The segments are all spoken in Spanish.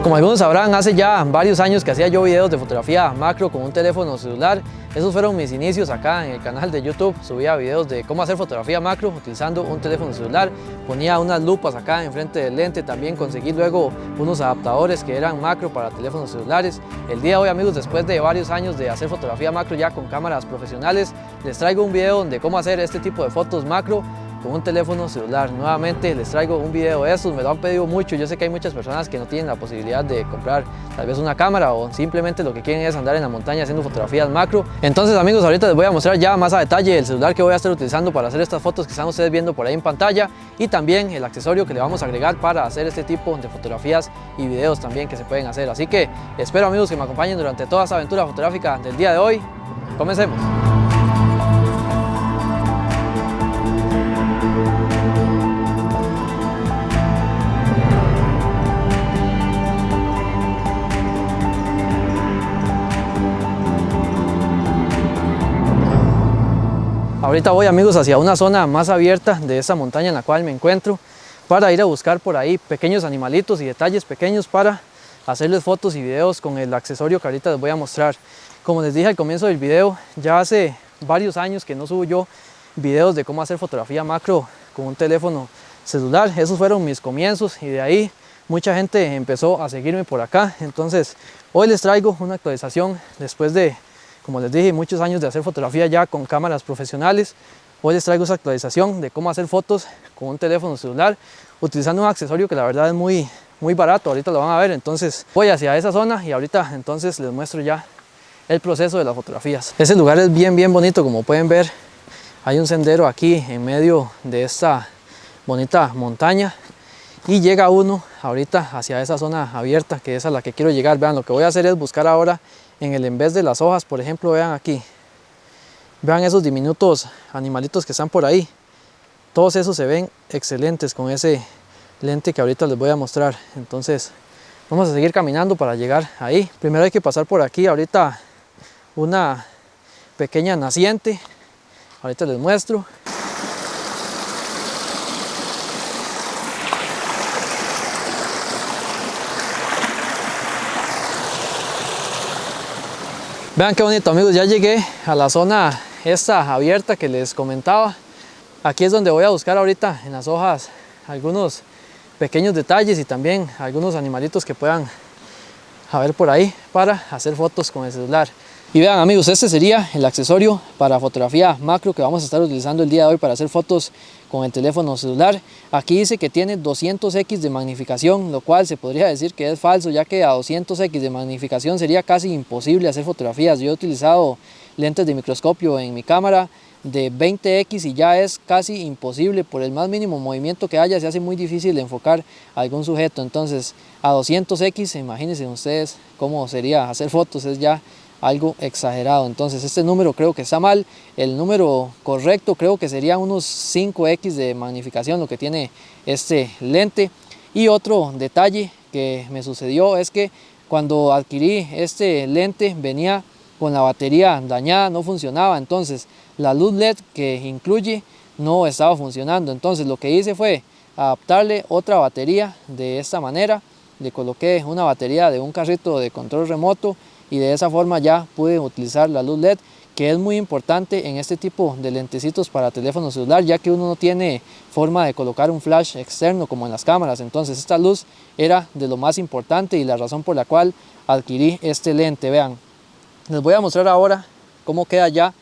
Como algunos sabrán, hace ya varios años que hacía yo videos de fotografía macro con un teléfono celular. Esos fueron mis inicios acá en el canal de YouTube. Subía videos de cómo hacer fotografía macro utilizando un teléfono celular. Ponía unas lupas acá enfrente del lente. También conseguí luego unos adaptadores que eran macro para teléfonos celulares. El día de hoy, amigos, después de varios años de hacer fotografía macro ya con cámaras profesionales, les traigo un video de cómo hacer este tipo de fotos macro con un teléfono celular. Nuevamente les traigo un video de estos, me lo han pedido mucho. Yo sé que hay muchas personas que no tienen la posibilidad de comprar tal vez una cámara o simplemente lo que quieren es andar en la montaña haciendo fotografías macro. Entonces, amigos, ahorita les voy a mostrar ya más a detalle el celular que voy a estar utilizando para hacer estas fotos que están ustedes viendo por ahí en pantalla, y también el accesorio que le vamos a agregar para hacer este tipo de fotografías y videos también que se pueden hacer. Así que espero, amigos, que me acompañen durante toda esta aventura fotográfica del día de hoy. Comencemos. Ahorita voy, amigos, hacia una zona más abierta de esta montaña en la cual me encuentro para ir a buscar por ahí pequeños animalitos y detalles pequeños para hacerles fotos y videos con el accesorio que ahorita les voy a mostrar. Como les dije al comienzo del video, ya hace varios años que no subo yo videos de cómo hacer fotografía macro con un teléfono celular. Esos fueron mis comienzos y de ahí mucha gente empezó a seguirme por acá. Entonces hoy les traigo una actualización después de, como les dije, muchos años de hacer fotografía ya con cámaras profesionales. Hoy les traigo esa actualización de cómo hacer fotos con un teléfono celular utilizando un accesorio que la verdad es muy barato. Ahorita lo van a ver. Entonces voy hacia esa zona y ahorita entonces les muestro ya el proceso de las fotografías. Ese lugar es bien bonito, como pueden ver. Hay un sendero aquí en medio de esta bonita montaña y llega uno ahorita hacia esa zona abierta, que es a la que quiero llegar. Vean, lo que voy a hacer es buscar ahora en vez de las hojas, por ejemplo, vean aquí, vean esos diminutos animalitos que están por ahí. Todos esos se ven excelentes con ese lente que ahorita les voy a mostrar. Entonces vamos a seguir caminando para llegar ahí. Primero hay que pasar por aquí, ahorita una pequeña naciente, ahorita les muestro. Vean qué bonito, amigos, ya llegué a la zona esta abierta que les comentaba. Aquí es donde voy a buscar ahorita en las hojas algunos pequeños detalles y también algunos animalitos que puedan haber por ahí para hacer fotos con el celular. Y vean, amigos, este sería el accesorio para fotografía macro que vamos a estar utilizando el día de hoy para hacer fotos con el teléfono celular. Aquí dice que tiene 200x de magnificación, lo cual se podría decir que es falso, ya que a 200x de magnificación sería casi imposible hacer fotografías. Yo he utilizado lentes de microscopio en mi cámara de 20x y ya es casi imposible. Por el más mínimo movimiento que haya se hace muy difícil enfocar a algún sujeto. Entonces a 200x, imagínense ustedes cómo sería hacer fotos, es ya algo exagerado. Entonces este número creo que está mal. El número correcto creo que sería unos 5x de magnificación lo que tiene este lente. Y otro detalle que me sucedió es que cuando adquirí este lente venía con la batería dañada, no funcionaba. Entonces la luz LED que incluye no estaba funcionando. Entonces lo que hice fue adaptarle otra batería de esta manera. Le coloqué una batería de un carrito de control remoto y de esa forma ya pude utilizar la luz LED, que es muy importante en este tipo de lentecitos para teléfono celular, ya que uno no tiene forma de colocar un flash externo como en las cámaras. Entonces esta luz era de lo más importante y la razón por la cual adquirí este lente. Vean, les voy a mostrar ahora cómo queda ya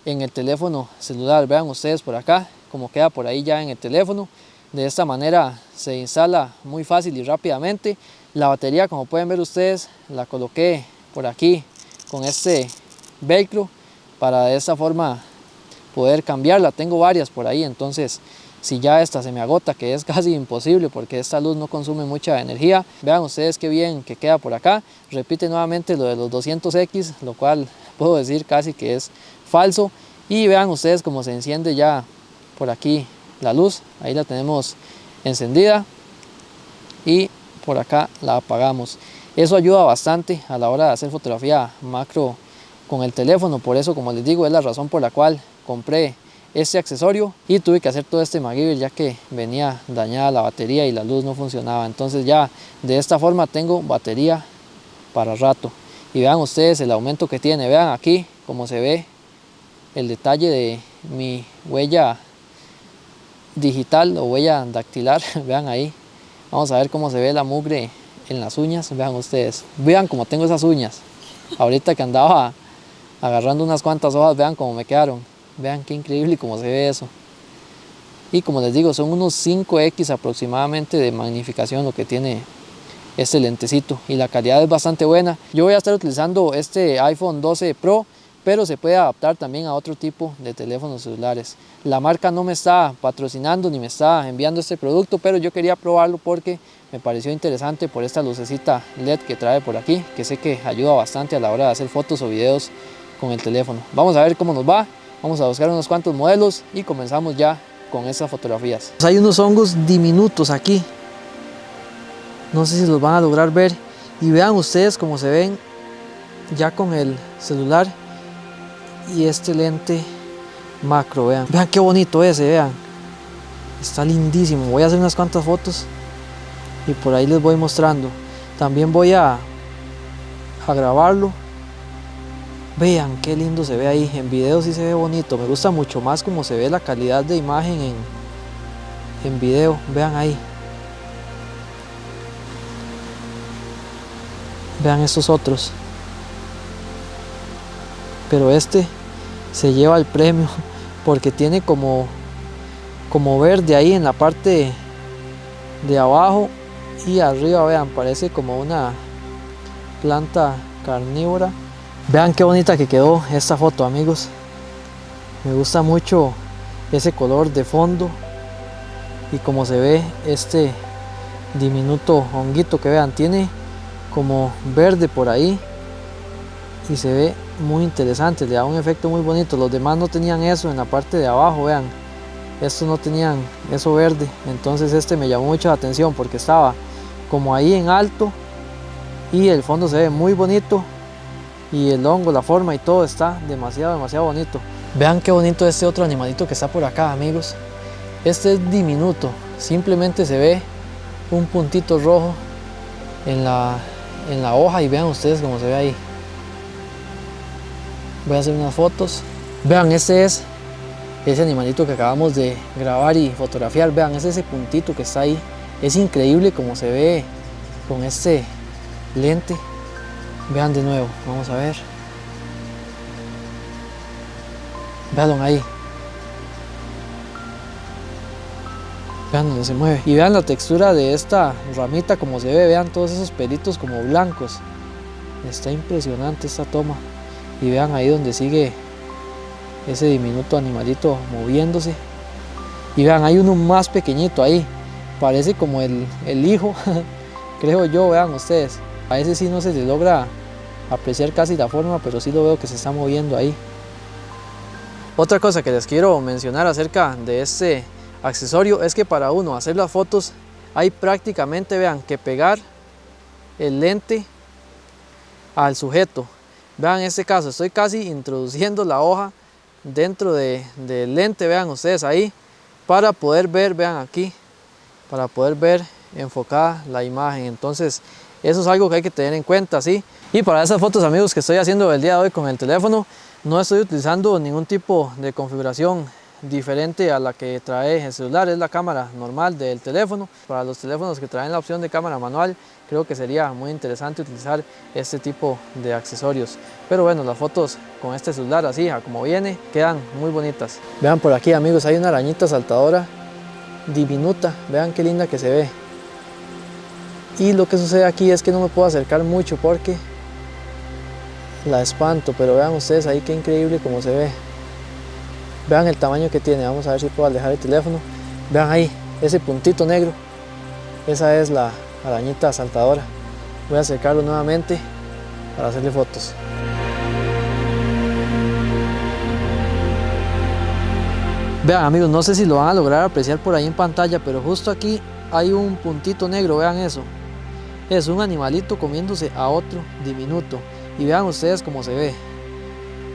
en el teléfono celular. Vean ustedes por acá cómo queda por ahí ya en el teléfono. De esta manera se instala muy fácil y rápidamente. La batería, como pueden ver ustedes, la coloqué por aquí con este velcro para de esta forma poder cambiarla. Tengo varias por ahí, entonces si ya esta se me agota, que es casi imposible porque esta luz no consume mucha energía, vean ustedes qué bien que queda por acá. Repite nuevamente lo de los 200x, lo cual puedo decir casi que es falso. Y vean ustedes cómo se enciende ya por aquí la luz. Ahí la tenemos encendida y por acá la apagamos. Eso ayuda bastante a la hora de hacer fotografía macro con el teléfono. Por eso, como les digo, es la razón por la cual compré este accesorio y tuve que hacer todo este MacGyver ya que venía dañada la batería y la luz no funcionaba. Entonces ya de esta forma tengo batería para rato. Y vean ustedes el aumento que tiene, vean aquí cómo se ve el detalle de mi huella digital o huella dactilar. Vean ahí, vamos a ver cómo se ve la mugre en las uñas. Vean ustedes, vean cómo tengo esas uñas ahorita que andaba agarrando unas cuantas hojas. Vean cómo me quedaron, vean qué increíble cómo se ve eso. Y como les digo, son unos 5x aproximadamente de magnificación lo que tiene este lentecito y la calidad es bastante buena. Yo voy a estar utilizando este iPhone 12 Pro, pero se puede adaptar también a otro tipo de teléfonos celulares. La marca no me está patrocinando ni me está enviando este producto, pero yo quería probarlo porque me pareció interesante por esta lucecita LED que trae por aquí, que sé que ayuda bastante a la hora de hacer fotos o videos con el teléfono. Vamos a ver cómo nos va, vamos a buscar unos cuantos modelos y comenzamos ya con estas fotografías. Hay unos hongos diminutos aquí, no sé si los van a lograr ver, y vean ustedes cómo se ven ya con el celular y este lente macro. Vean qué bonito ese, vean, está lindísimo. Voy a hacer unas cuantas fotos y por ahí les voy mostrando. También voy a grabarlo. Vean qué lindo se ve ahí, en video sí se ve bonito. Me gusta mucho más cómo se ve la calidad de imagen en video. Vean ahí, vean estos otros, pero este se lleva el premio porque tiene como verde ahí en la parte de abajo y arriba. Vean, parece como una planta carnívora. Vean qué bonita que quedó esta foto, amigos. Me gusta mucho ese color de fondo y como se ve este diminuto honguito, que vean, tiene como verde por ahí y se ve muy interesante, le da un efecto muy bonito. Los demás no tenían eso en la parte de abajo, vean, estos no tenían eso verde, entonces este me llamó mucho la atención porque estaba como ahí en alto y el fondo se ve muy bonito y el hongo, la forma y todo está demasiado bonito. Vean qué bonito este otro animalito que está por acá, amigos. Este es diminuto, simplemente se ve un puntito rojo en la hoja y vean ustedes cómo se ve ahí. Voy a hacer unas fotos. Vean, este es ese animalito que acabamos de grabar y fotografiar. Vean, es ese puntito que está ahí. Es increíble cómo se ve con este lente. Vean de nuevo, vamos a ver. Vean ahí. Vean donde se mueve. Y vean la textura de esta ramita como se ve. Vean todos esos pelitos como blancos. Está impresionante esta toma. Y vean ahí donde sigue ese diminuto animalito moviéndose. Y vean, hay uno más pequeñito ahí. Parece como el hijo, creo yo. Vean ustedes. A ese sí no se le logra apreciar casi la forma, pero sí lo veo que se está moviendo ahí. Otra cosa que les quiero mencionar acerca de este accesorio es que para uno hacer las fotos hay prácticamente, vean, que pegar el lente al sujeto. Vean, en este caso estoy casi introduciendo la hoja dentro del lente, vean ustedes ahí, para poder ver, vean aquí, para poder ver enfocada la imagen. Entonces eso es algo que hay que tener en cuenta, ¿sí? Y para esas fotos, amigos, que estoy haciendo el día de hoy con el teléfono, no estoy utilizando ningún tipo de configuración diferente a la que trae el celular. Es la cámara normal del teléfono. Para los teléfonos que traen la opción de cámara manual, creo que sería muy interesante utilizar este tipo de accesorios. Pero bueno, las fotos con este celular así, a como viene, quedan muy bonitas. Vean por aquí, amigos, hay una arañita saltadora diminuta. Vean qué linda que se ve. Y lo que sucede aquí es que no me puedo acercar mucho porque la espanto, pero vean ustedes ahí qué increíble como se ve. Vean el tamaño que tiene. Vamos a ver si puedo alejar el teléfono. Vean ahí ese puntito negro, esa es la arañita saltadora. Voy a acercarlo nuevamente para hacerle fotos. Vean, amigos, no sé si lo van a lograr apreciar por ahí en pantalla, pero justo aquí hay un puntito negro. Vean eso, es un animalito comiéndose a otro diminuto. Y vean ustedes cómo se ve.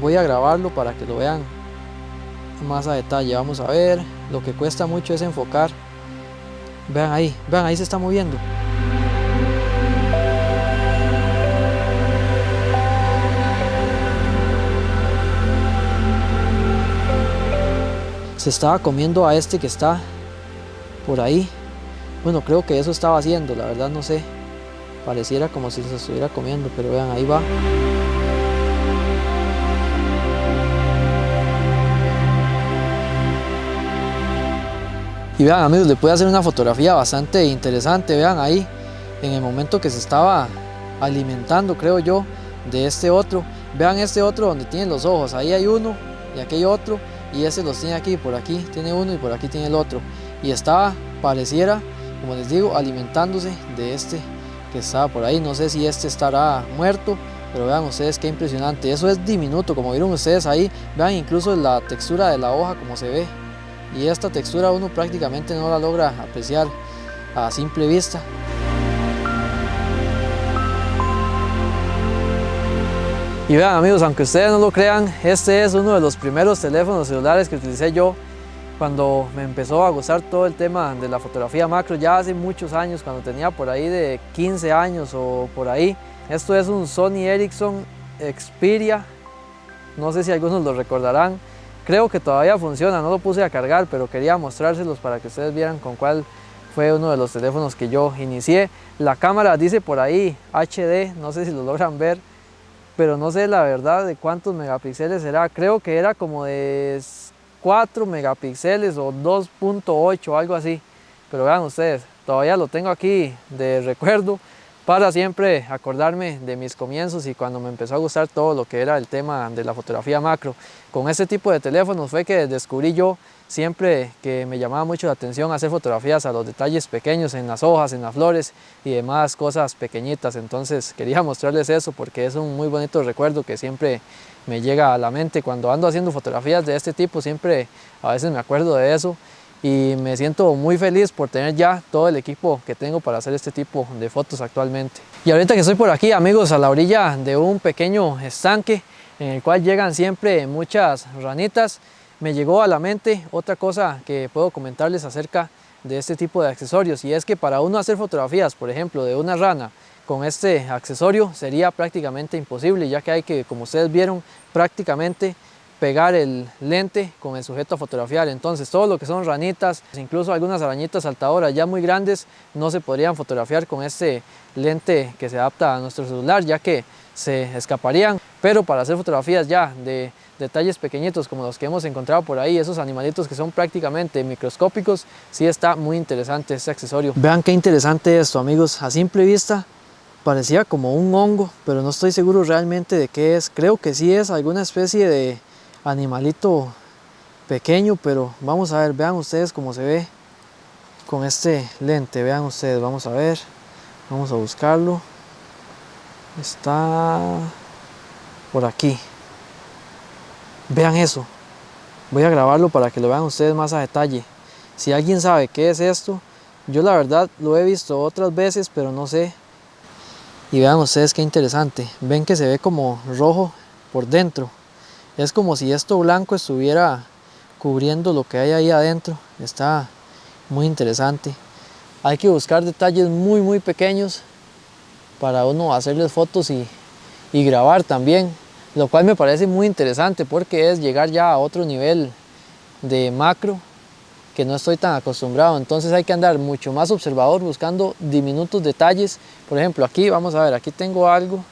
Voy a grabarlo para que lo vean más a detalle. Vamos a ver, lo que cuesta mucho es enfocar. Vean, ahí se está moviendo. Se estaba comiendo a este que está por ahí. Bueno, creo que eso estaba haciendo, la verdad no sé. Pareciera como si se estuviera comiendo, pero vean, ahí va. Y vean, amigos, le pude hacer una fotografía bastante interesante. Vean ahí, en el momento que se estaba alimentando, creo yo, de este otro. Vean este otro donde tiene los ojos. Ahí hay uno y aquí hay otro. Y ese los tiene aquí, por aquí tiene uno y por aquí tiene el otro. Y estaba, pareciera, como les digo, alimentándose de este que estaba por ahí. No sé si este estará muerto, pero vean ustedes qué impresionante. Eso es diminuto, como vieron ustedes ahí. Vean incluso la textura de la hoja, como se ve. Y esta textura uno prácticamente no la logra apreciar a simple vista. Y vean, amigos, aunque ustedes no lo crean, este es uno de los primeros teléfonos celulares que utilicé yo cuando me empezó a gustar todo el tema de la fotografía macro, ya hace muchos años, cuando tenía por ahí de 15 años o por ahí. Esto es un Sony Ericsson Xperia, no sé si algunos lo recordarán. Creo que todavía funciona, no lo puse a cargar, pero quería mostrárselos para que ustedes vieran con cuál fue uno de los teléfonos que yo inicié. La cámara dice por ahí HD, no sé si lo logran ver, pero no sé la verdad de cuántos megapíxeles será. Creo que era como de 4 megapíxeles o 2.8, algo así. Pero vean ustedes, todavía lo tengo aquí de recuerdo para siempre acordarme de mis comienzos y cuando me empezó a gustar todo lo que era el tema de la fotografía macro. Con este tipo de teléfonos fue que descubrí yo siempre que me llamaba mucho la atención hacer fotografías a los detalles pequeños en las hojas, en las flores y demás cosas pequeñitas. Entonces quería mostrarles eso porque es un muy bonito recuerdo que siempre me llega a la mente cuando ando haciendo fotografías de este tipo. Siempre a veces me acuerdo de eso y me siento muy feliz por tener ya todo el equipo que tengo para hacer este tipo de fotos actualmente. Y ahorita que estoy por aquí, amigos, a la orilla de un pequeño estanque en el cual llegan siempre muchas ranitas, me llegó a la mente otra cosa que puedo comentarles acerca de este tipo de accesorios, y es que para uno hacer fotografías, por ejemplo, de una rana con este accesorio sería prácticamente imposible, ya que hay que, como ustedes vieron, prácticamente pegar el lente con el sujeto a fotografiar. Entonces todo lo que son ranitas, incluso algunas arañitas saltadoras ya muy grandes, no se podrían fotografiar con este lente que se adapta a nuestro celular, ya que se escaparían. Pero para hacer fotografías ya de detalles pequeñitos como los que hemos encontrado por ahí, esos animalitos que son prácticamente microscópicos, sí está muy interesante este accesorio. Vean qué interesante esto, amigos. A simple vista parecía como un hongo, pero no estoy seguro realmente de qué es. Creo que sí es alguna especie de animalito pequeño, pero vamos a ver. Vean ustedes cómo se ve con este lente. Vean ustedes, vamos a ver, vamos a buscarlo. Está por aquí. Vean eso. Voy a grabarlo para que lo vean ustedes más a detalle. Si alguien sabe qué es esto, yo la verdad lo he visto otras veces, pero no sé. Y vean ustedes qué interesante. Ven que se ve como rojo por dentro. Es como si esto blanco estuviera cubriendo lo que hay ahí adentro. Está muy interesante. Hay que buscar detalles muy pequeños para uno hacerles fotos y grabar también, lo cual me parece muy interesante porque es llegar ya a otro nivel de macro que no estoy tan acostumbrado. Entonces hay que andar mucho más observador buscando diminutos detalles. Por ejemplo, aquí vamos a ver, aquí tengo algo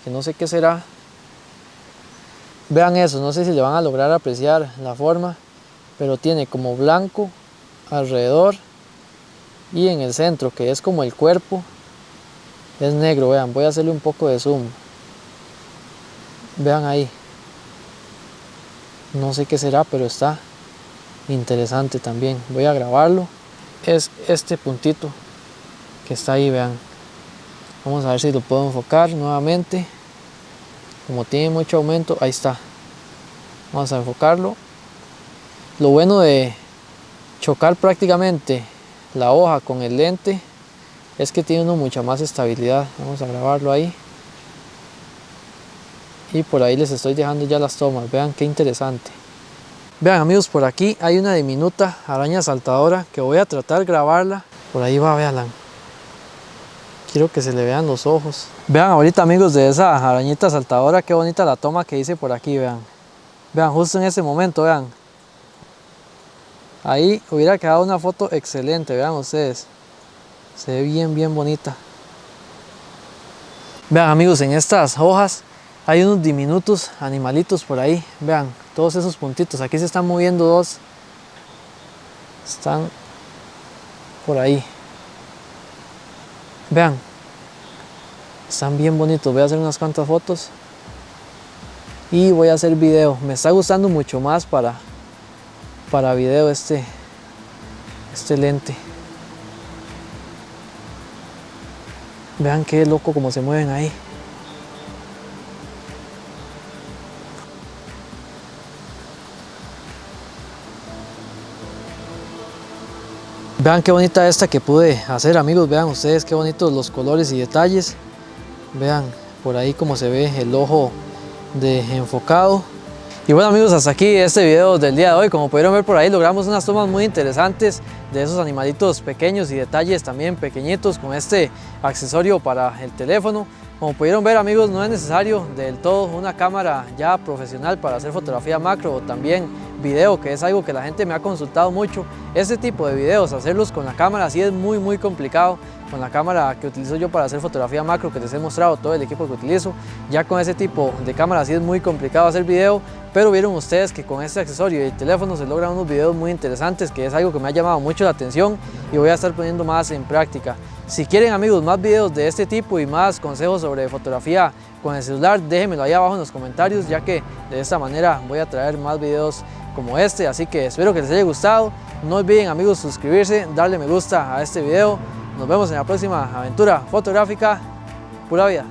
que no sé qué será. Vean eso, no sé si le van a lograr apreciar la forma, pero tiene como blanco alrededor y en el centro, que es como el cuerpo, es negro. Vean, voy a hacerle un poco de zoom. Vean ahí, no sé qué será, pero está interesante también. Voy a grabarlo. Es este puntito que está ahí, vean. Vamos a ver si lo puedo enfocar nuevamente. Como tiene mucho aumento, ahí está. Vamos a enfocarlo. Lo bueno de chocar prácticamente la hoja con el lente es que tiene uno mucha más estabilidad. Vamos a grabarlo ahí. Y por ahí les estoy dejando ya las tomas. Vean qué interesante. Vean amigos, por aquí hay una diminuta araña saltadora que voy a tratar de grabarla. Por ahí va, véanla. Quiero que se le vean los ojos. Vean ahorita amigos de esa arañita saltadora, qué bonita la toma que hice por aquí, vean. Vean, justo en ese momento, vean. Ahí hubiera quedado una foto excelente, vean ustedes. Se ve bien bonita. Vean amigos, en estas hojas hay unos diminutos animalitos por ahí. Vean, todos esos puntitos. Aquí se están moviendo dos. Están por ahí. Vean. Están bien bonitos. Voy a hacer unas cuantas fotos. Y voy a hacer video. Me está gustando mucho más para video este lente. Vean qué loco como se mueven ahí. Vean qué bonita esta que pude hacer amigos, vean ustedes qué bonitos los colores y detalles. Vean por ahí cómo se ve el ojo de enfocado. Y bueno amigos, hasta aquí este video del día de hoy. Como pudieron ver por ahí, logramos unas tomas muy interesantes de esos animalitos pequeños y detalles también pequeñitos con este accesorio para el teléfono. Como pudieron ver amigos, no es necesario del todo una cámara ya profesional para hacer fotografía macro o también video, que es algo que la gente me ha consultado mucho. Este tipo de videos, hacerlos con la cámara sí es muy complicado. Con la cámara que utilizo yo para hacer fotografía macro, que les he mostrado todo el equipo que utilizo, ya con ese tipo de cámara sí es muy complicado hacer video, pero vieron ustedes que con este accesorio y el teléfono se logran unos videos muy interesantes, que es algo que me ha llamado mucho la atención y voy a estar poniendo más en práctica. Si quieren amigos más videos de este tipo y más consejos sobre fotografía con el celular, déjenmelo ahí abajo en los comentarios, ya que de esta manera voy a traer más videos como este, así que espero que les haya gustado. No olviden amigos suscribirse, darle me gusta a este video. Nos vemos en la próxima aventura fotográfica. Pura vida.